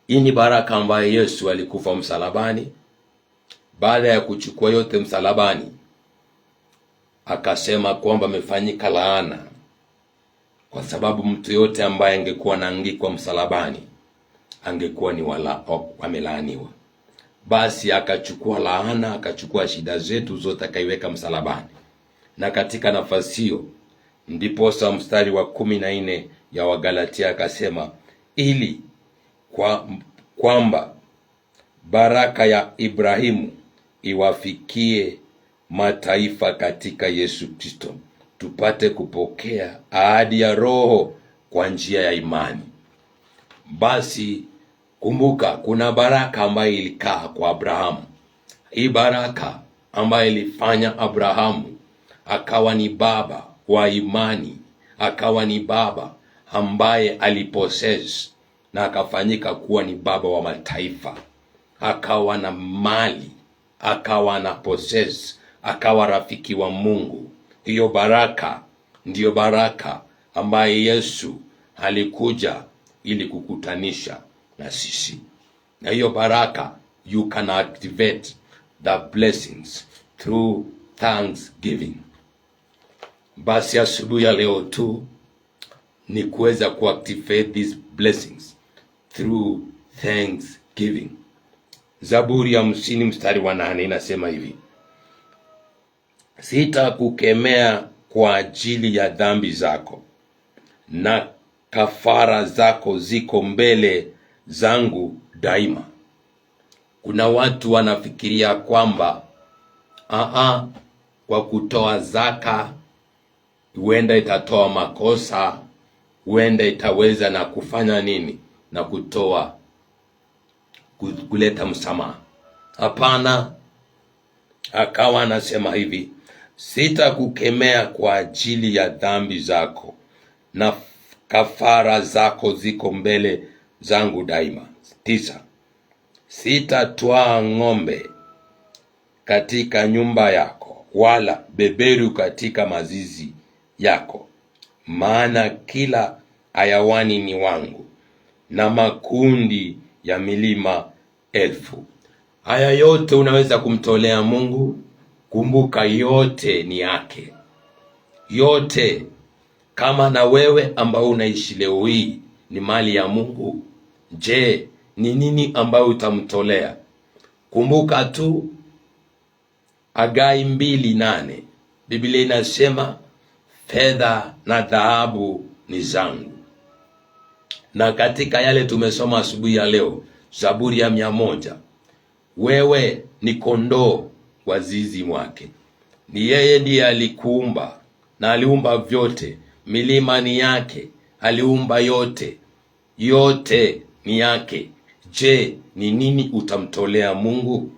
hii ni baraka ambayo Yesu alikufa msalabani. Baada ya kuchukua yote msalabani, akasema kwamba amefanyika laana, kwa sababu mtu yote ambaye angekuwa anaangikwa msalabani angekuwa ni amelaaniwa. Basi akachukua laana, akachukua shida zetu zote akaiweka msalabani. Na katika nafasi hiyo ndiposa mstari wa 14 ya Wagalatia akasema ili kwamba baraka ya Ibrahimu iwafikie mataifa katika Yesu Kristo, tupate kupokea ahadi ya Roho kwa njia ya imani. Basi kumbuka, kuna baraka ambayo ilikaa kwa Abrahamu. Hii baraka ambayo ilifanya Abrahamu akawa ni baba wa imani, akawa ni baba ambaye alipossess na akafanyika kuwa ni baba wa mataifa, akawa na mali, akawa na possess, akawa rafiki wa Mungu. Hiyo baraka ndiyo baraka ambaye Yesu alikuja ili kukutanisha na sisi. Na hiyo baraka, you can activate the blessings through thanksgiving. Basi asubuhi ya leo tu ni kuweza kuactivate these blessings through thanksgiving. Zaburi ya 50 mstari wa 8 inasema hivi: sitakukemea kwa ajili ya dhambi zako, na kafara zako ziko mbele zangu daima. Kuna watu wanafikiria kwamba kwa kutoa zaka huenda itatoa makosa, huenda itaweza na kufanya nini na kutoa kuleta msamaha. Hapana. Akawa anasema hivi: sitakukemea kwa ajili ya dhambi zako, na kafara zako ziko mbele zangu daima. 9. Sitatwaa ng'ombe katika nyumba yako, wala beberu katika mazizi yako, maana kila hayawani ni wangu, na makundi ya milima 1000. Haya yote unaweza kumtolea Mungu. Kumbuka, yote ni yake, yote. Kama na wewe ambao unaishi leo hii ni mali ya Mungu, je, ni nini ambayo utamtolea? Kumbuka tu Hagai 2:8, Biblia inasema fedha na dhahabu ni zangu. Na katika yale tumesoma asubuhi ya leo, Zaburi ya 100, wewe ni kondoo wa zizi mwake. Ni yeye ndiye alikuumba na aliumba vyote. Milima ni yake, aliumba yote, yote ni yake. Je, ni nini utamtolea Mungu?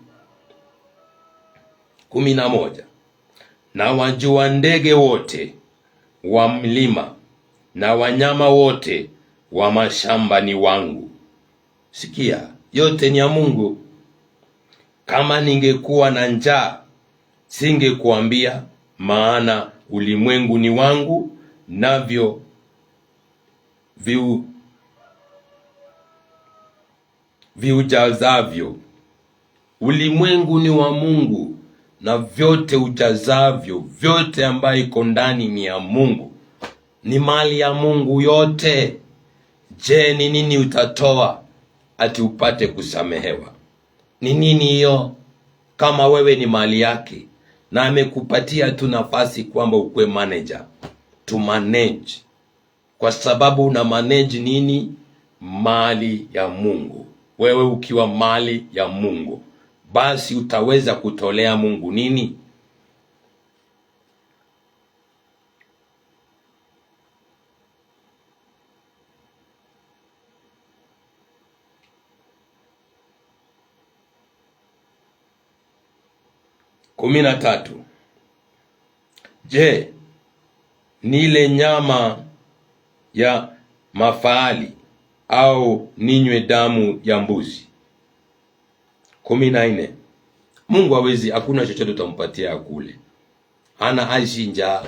11. Na wajua ndege wote wa mlima na wanyama wote wa mashamba ni wangu. Sikia, yote ni ya Mungu. Kama ningekuwa na njaa singekuambia, maana ulimwengu ni wangu, navyo viujazavyo. Ulimwengu ni wa Mungu na vyote ujazavyo, vyote ambayo iko ndani ni ya Mungu, ni mali ya Mungu yote. Je, ni nini utatoa ati upate kusamehewa? Ni nini hiyo? Kama wewe ni mali yake na amekupatia tu nafasi kwamba ukue manager, to manage, kwa sababu una manage nini? Mali ya Mungu. Wewe ukiwa mali ya Mungu, basi utaweza kutolea Mungu nini? Kumi na tatu. Je, nile nyama ya mafahali au ninywe damu ya mbuzi? 14. Mungu hawezi, hakuna chochote utampatia akule. Hana aishi njaa,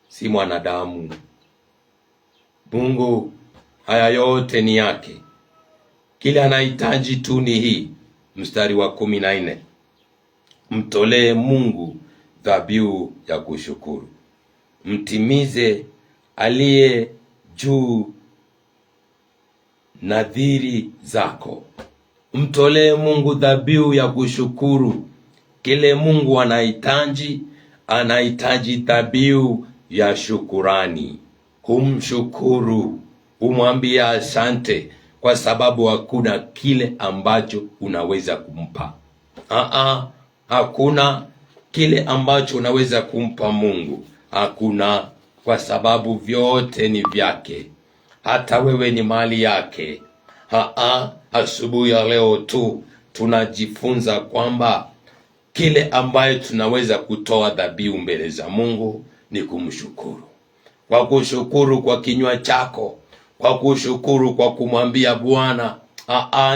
si mwanadamu. Mungu haya yote ni yake. Kile anahitaji tu ni hii, mstari wa 14. Mtolee Mungu dhabihu ya kushukuru. Mtimize aliye juu nadhiri zako. Mtolee Mungu dhabihu ya kushukuru. Kile Mungu anahitaji dhabihu ya shukurani. Kumshukuru, umwambie asante kwa sababu hakuna kile ambacho unaweza kumpa. Hakuna kile ambacho unaweza kumpa Mungu. Hakuna, kwa sababu vyote ni vyake. Hata wewe ni mali yake. Asubuhi ya leo tu tunajifunza kwamba kile ambayo tunaweza kutoa dhabihu mbele za Mungu ni kumshukuru. Kwa kushukuru kwa kinywa chako, kwa kushukuru kwa kumwambia Bwana,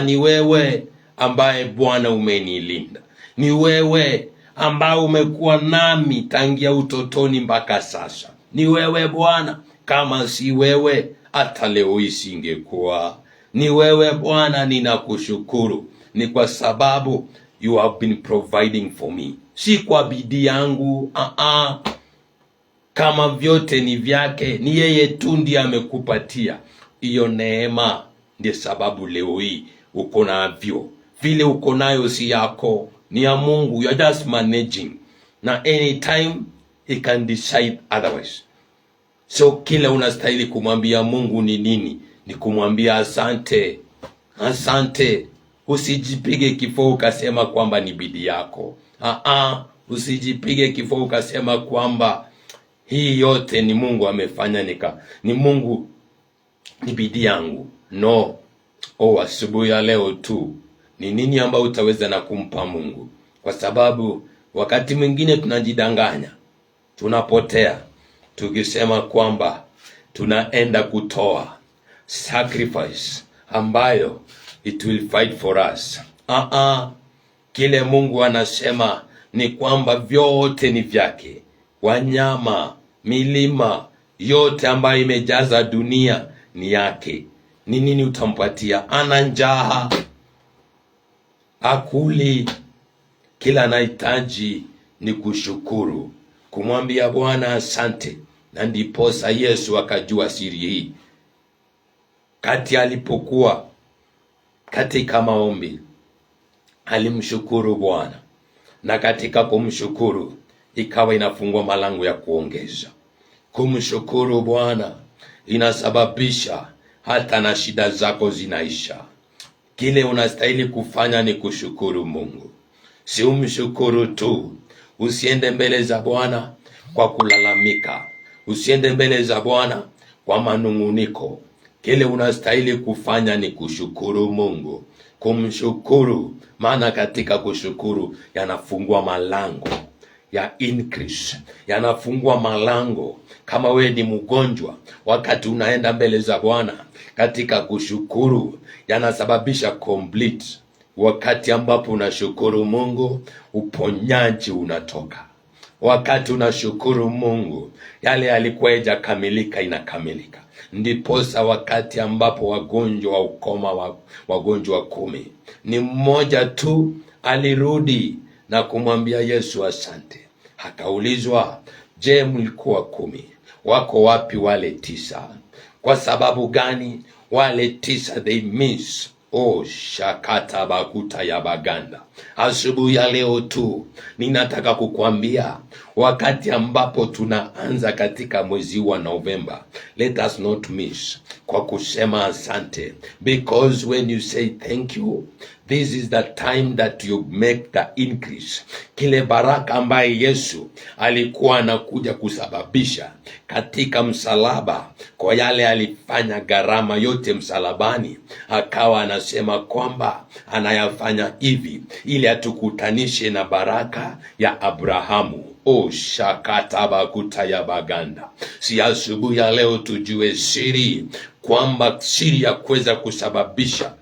ni wewe ambaye Bwana umenilinda. Ni wewe ambaye umekuwa nami tangia utotoni mpaka sasa. Ni wewe Bwana, kama si wewe hata leo isingekuwa. Ni wewe Bwana, ninakushukuru. Ni kwa sababu you have been providing for me. Si kwa bidii yangu. Kama vyote ni vyake, ni yeye tu ndiye amekupatia hiyo neema. Ndiye sababu leo hii uko navyo. Vile uko nayo si yako, ni ya Mungu. You are just managing. Na anytime he can decide otherwise. So kila unastahili kumwambia Mungu ni nini? Ni kumwambia asante. Asante. Usijipige kifua ukasema kwamba ni bidii yako. Usijipige kifua ukasema kwamba hii yote ni Mungu amefanya, ni Mungu, ni bidii yangu. No. Asubuhi ya leo tu ni nini ambao utaweza na kumpa Mungu? Kwa sababu wakati mwingine tunajidanganya, tunapotea tukisema kwamba tunaenda kutoa sacrifice ambayo it will fight for us. Kile Mungu anasema ni kwamba vyote ni vyake. Wanyama, milima, yote ambayo imejaza dunia ni yake. Ni nini utampatia? Ana njaa, akuli. Kila anahitaji ni kushukuru, kumwambia Bwana asante. Na ndiposa Yesu akajua siri hii. Kati alipokuwa katika maombi, alimshukuru Bwana, na katika kumshukuru ikawa inafungua malango ya kuongeza. Kumshukuru Bwana inasababisha hata na shida zako zinaisha. Kile unastahili kufanya ni kushukuru Mungu. Si umshukuru tu. Usiende mbele za Bwana kwa kulalamika. Usiende mbele za Bwana kwa manunguniko. Kile unastahili kufanya ni kushukuru Mungu. Kumshukuru, maana katika kushukuru yanafungua malango ya increase, yanafungua malango. Kama we ni mgonjwa, wakati unaenda mbele za Bwana katika kushukuru, yanasababisha complete. Wakati ambapo unashukuru Mungu, uponyaji unatoka. Wakati unashukuru Mungu, yale yalikuwa hayajakamilika inakamilika. Ndiposa wakati ambapo wagonjwa wa ukoma, wagonjwa 10, ni mmoja tu alirudi na kumwambia Yesu asante. Akaulizwa, je, mlikuwa 10? Wako wapi wale 9? Kwa sababu gani wale 9 they miss? Shakata bakuta ya baganda. Asubuhi ya leo tu ninataka kukwambia, wakati ambapo tunaanza katika mwezi wa Novemba, let us not miss kwa kusema asante, because when you say thank you, this is the time that you make the increase. Kile baraka ambaye Yesu alikuwa anakuja kusababisha katika msalaba, kwa yale alifanya gharama yote msalabani, akawa anasema kwamba anayafanya hivi ili atukutanishe na baraka ya Abrahamu. Shakata bakuta ya baganda. Si asubuhi ya leo tujue siri, kwamba siri ya kuweza kusababisha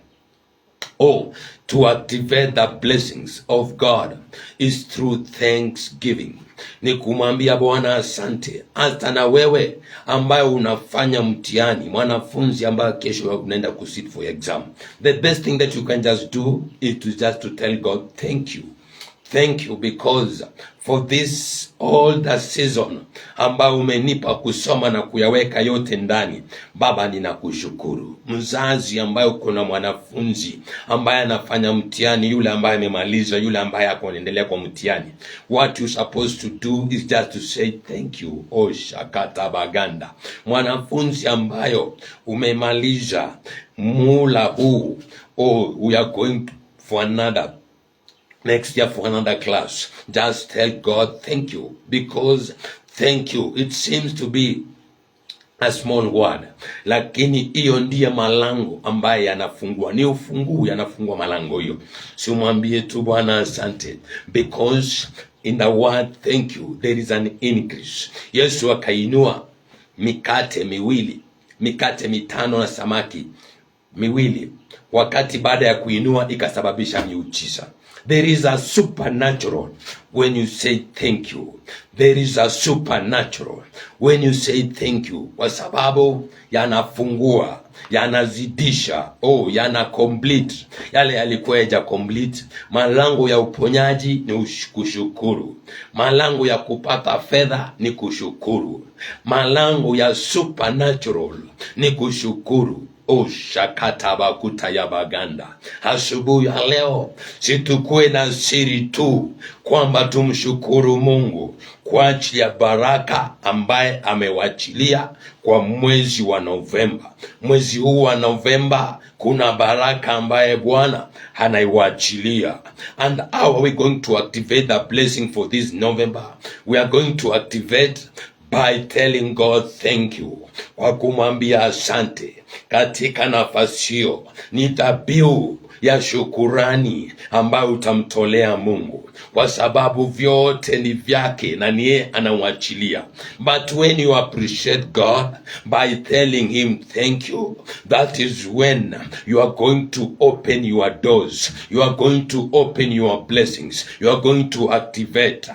to activate the blessings of God is through thanksgiving. Ni kumwambia Bwana asante. Hata na wewe ambaye unafanya mtihani, mwanafunzi ambaye kesho unaenda kusit for exam, the best thing that you can just do is to tell God thank you. Thank you because for this all the season ambayo umenipa kusoma na kuyaweka yote ndani. Baba, ninakushukuru. Mzazi ambaye kuna mwanafunzi ambaye anafanya mtihani, yule ambaye amemaliza, yule ambaye anaendelea kwa mtihani, what you supposed to do is just to say thank you. Shakata baganda. Mwanafunzi ambayo umemaliza muhula huu, we are going for another next year for another class. Just tell God thank you, because thank you, it seems to be a small word, lakini hiyo ndiye malango ambaye yanafungua, ni ufunguo, yanafungua malango hiyo. Si umwambie tu Bwana asante, because in the word thank you there is an increase. Yesu akainua mikate miwili, mikate mitano na samaki miwili, wakati baada ya kuinua ikasababisha miujiza. There is a supernatural when you say thank you. There is a supernatural when you say thank you, kwa sababu yanafungua, yanazidisha, yana complete yale yalikuwa yaja complete. Malango ya uponyaji ni kushukuru, malango ya kupata fedha ni kushukuru, malango ya supernatural ni kushukuru. Shakata bakuta ya baganda. Asubuhi ya leo situkue na siri tu kwamba tumshukuru Mungu kwa ajili ya baraka ambaye amewachilia kwa mwezi wa Novemba. Mwezi huu wa Novemba kuna baraka ambaye Bwana anaiwachilia. And how are we going to activate the blessing for this November? We are going to activate by telling God thank you, kwa kumwambia asante. Katika nafasi hiyo ni dhabihu ya shukurani ambayo utamtolea Mungu, kwa sababu vyote ni vyake na niye anawachilia. But when you appreciate God by telling him thank you, that is when you are going to open your doors, you are going to open your blessings, you are going to activate.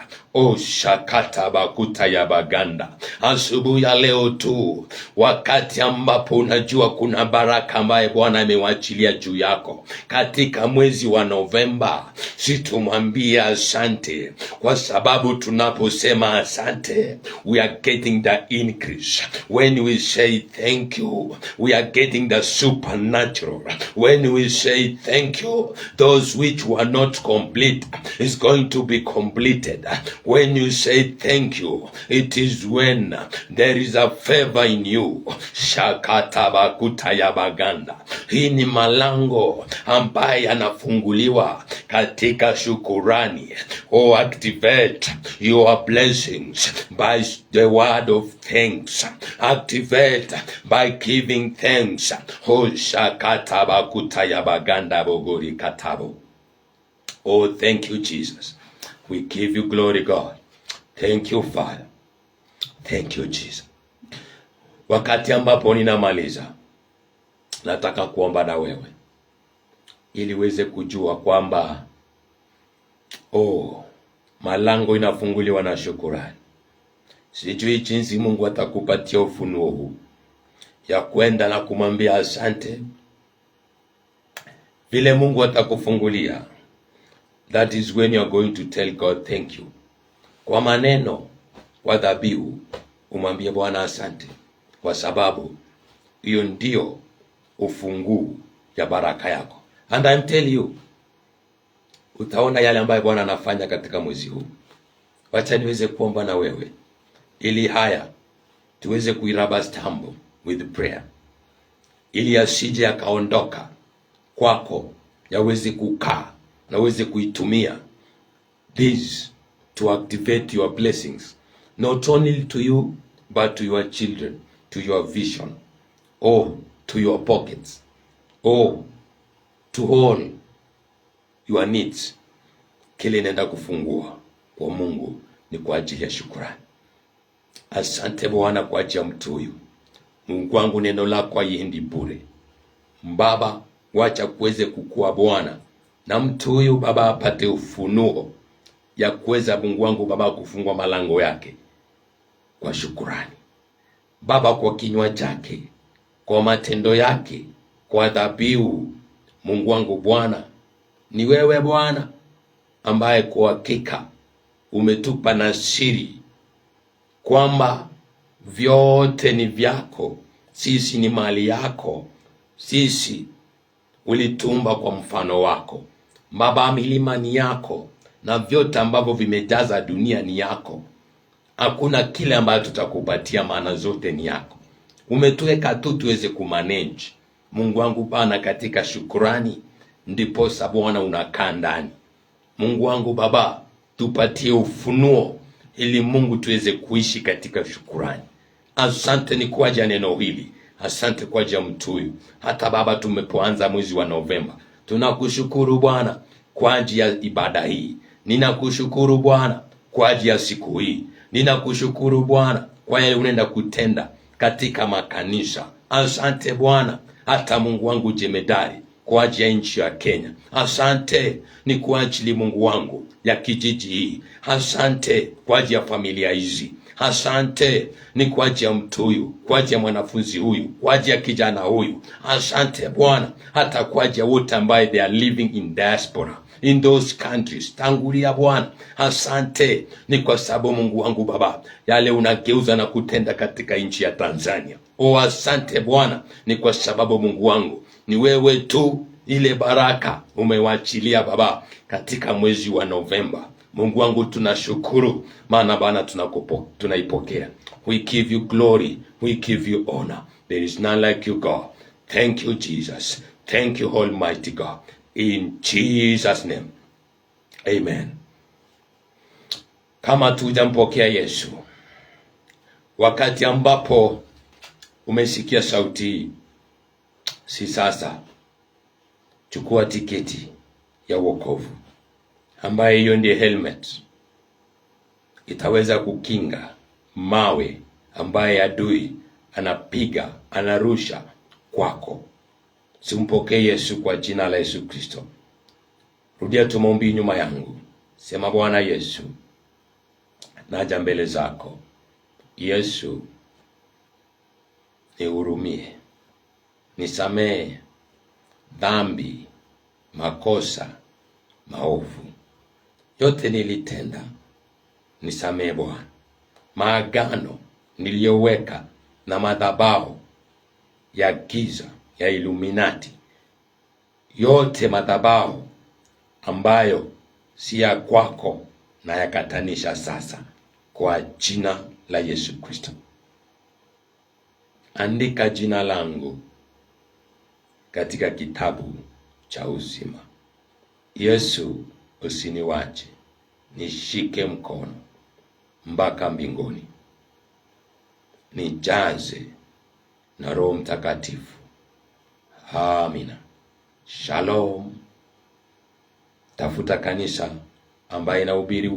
Shakata bakuta ya baganda. Asubuhi ya leo tu, wakati ambapo unajua kuna baraka ambaye Bwana amewachilia juu yako katika mwezi wa Novemba, situmwambie asante, kwa sababu tunaposema asante, we are getting the increase. When we say thank you, we are getting the supernatural. When we say thank you, those which were not complete is going to be completed. When you say thank you, it is when there is a favor in you. Shakata bakuta ya baganda. Hii ni malango ambaye yanafunguliwa katika shukurani. Activate your blessings by the word of thanks. Activate by giving thanks. Shakata bakuta ya baganda bogori katabo. Thank you, Jesus. We give you glory, God. Thank you, Father. Thank you, Jesus. Wakati ambapo ninamaliza, nataka kuomba na wewe ili uweze kujua kwamba malango inafunguliwa na shukurani. Sijui jinsi Mungu atakupatia ufunuo huu ya kwenda na kumwambia asante. Vile Mungu atakufungulia, that is when you are going to tell God thank you. Kwa maneno, kwa dhabihu, umwambie Bwana asante, kwa sababu hiyo ndio ufunguo ya baraka yako. And I'm telling you, utaona yale ambayo Bwana anafanya katika mwezi huu. Wacha niweze kuomba na wewe ili haya tuweze kuiraba stambo with prayer, ili asije akaondoka kwako, yaweze kukaa na uweze kuitumia this to activate your blessings, not only to you but to your children, to your vision, to your pockets, to all your needs. Kile nenda kufungua kwa Mungu ni kwa ajili ya shukrani. Asante Bwana kwa ajili ya mtu huyu. Mungu wangu, neno lako haiendi bure. Baba, wacha kuweze kukua Bwana, na mtu huyu Baba apate ufunuo ya kuweza Mungu wangu Baba kufungua malango yake kwa shukrani. Baba, kwa kinywa chake, kwa matendo yake, kwa dhabihu, Mungu wangu Bwana, ni wewe Bwana ambaye kwa hakika umetupa na siri kwamba vyote ni vyako, sisi ni mali yako, sisi ulitumba kwa mfano wako. Baba, milima ni yako na vyote ambavyo vimejaza dunia ni yako. Hakuna kile ambacho tutakupatia, maana zote ni yako. Umetuweka tu tuweze kumanage Mungu wangu Bwana, katika shukurani ndiposa Bwana unakaa ndani. Mungu wangu Baba, tupatie ufunuo ili Mungu tuweze kuishi katika shukurani. Asante ni kwa ajili ya neno hili. Asante kwa ajili ya mtu huyu. Hata Baba, tumepoanza mwezi wa Novemba, tunakushukuru Bwana kwa ajili ya ibada hii. Ninakushukuru Bwana kwa ajili ya siku hii. Ninakushukuru Bwana kwa yale unaenda kutenda katika makanisa. Asante Bwana, hata Mungu wangu jemedari, kwa ajili ya nchi ya Kenya. Asante ni kwa ajili Mungu wangu ya kijiji hii. Asante kwa ajili ya familia hizi. Asante ni kwa ajili ya mtu huyu, kwa ajili ya mwanafunzi huyu, kwa ajili ya kijana huyu. Asante Bwana, hata kwa ajili ya wote ambaye they are living in diaspora in those countries. Tangulia Bwana. Asante ni kwa sababu Mungu wangu Baba, yale unageuza na kutenda katika nchi ya Tanzania. Asante Bwana, ni kwa sababu Mungu wangu ni wewe tu ile baraka umewachilia Baba katika mwezi wa Novemba. Mungu wangu tunashukuru, maana Bwana tunaipokea. We give you glory, we give you honor. There is none like you God. Thank you Jesus. Thank you Almighty God. In Jesus name. Amen. Kama tujampokea Yesu, wakati ambapo umesikia sauti, si sasa, chukua tiketi ya wokovu, ambaye hiyo ndiye helmet itaweza kukinga mawe ambaye adui anapiga, anarusha kwako. Simpokee Yesu kwa jina la Yesu Kristo. Rudia tu maombi nyuma yangu. Sema, Bwana Yesu, naja mbele zako. Yesu, nihurumie, nisamehe dhambi, makosa, maovu yote nilitenda. Nisamehe Bwana. Maagano niliyoweka na madhabahu ya giza, ya Illuminati, yote madhabahu ambayo si ya kwako, na yakatanisha sasa kwa jina la Yesu Kristo. Andika jina langu katika kitabu cha uzima. Yesu, usiniwache, nishike mkono mpaka mbinguni. Nijaze na Roho Mtakatifu. Amina. Shalom. Tafuta kanisa ambaye inahubiri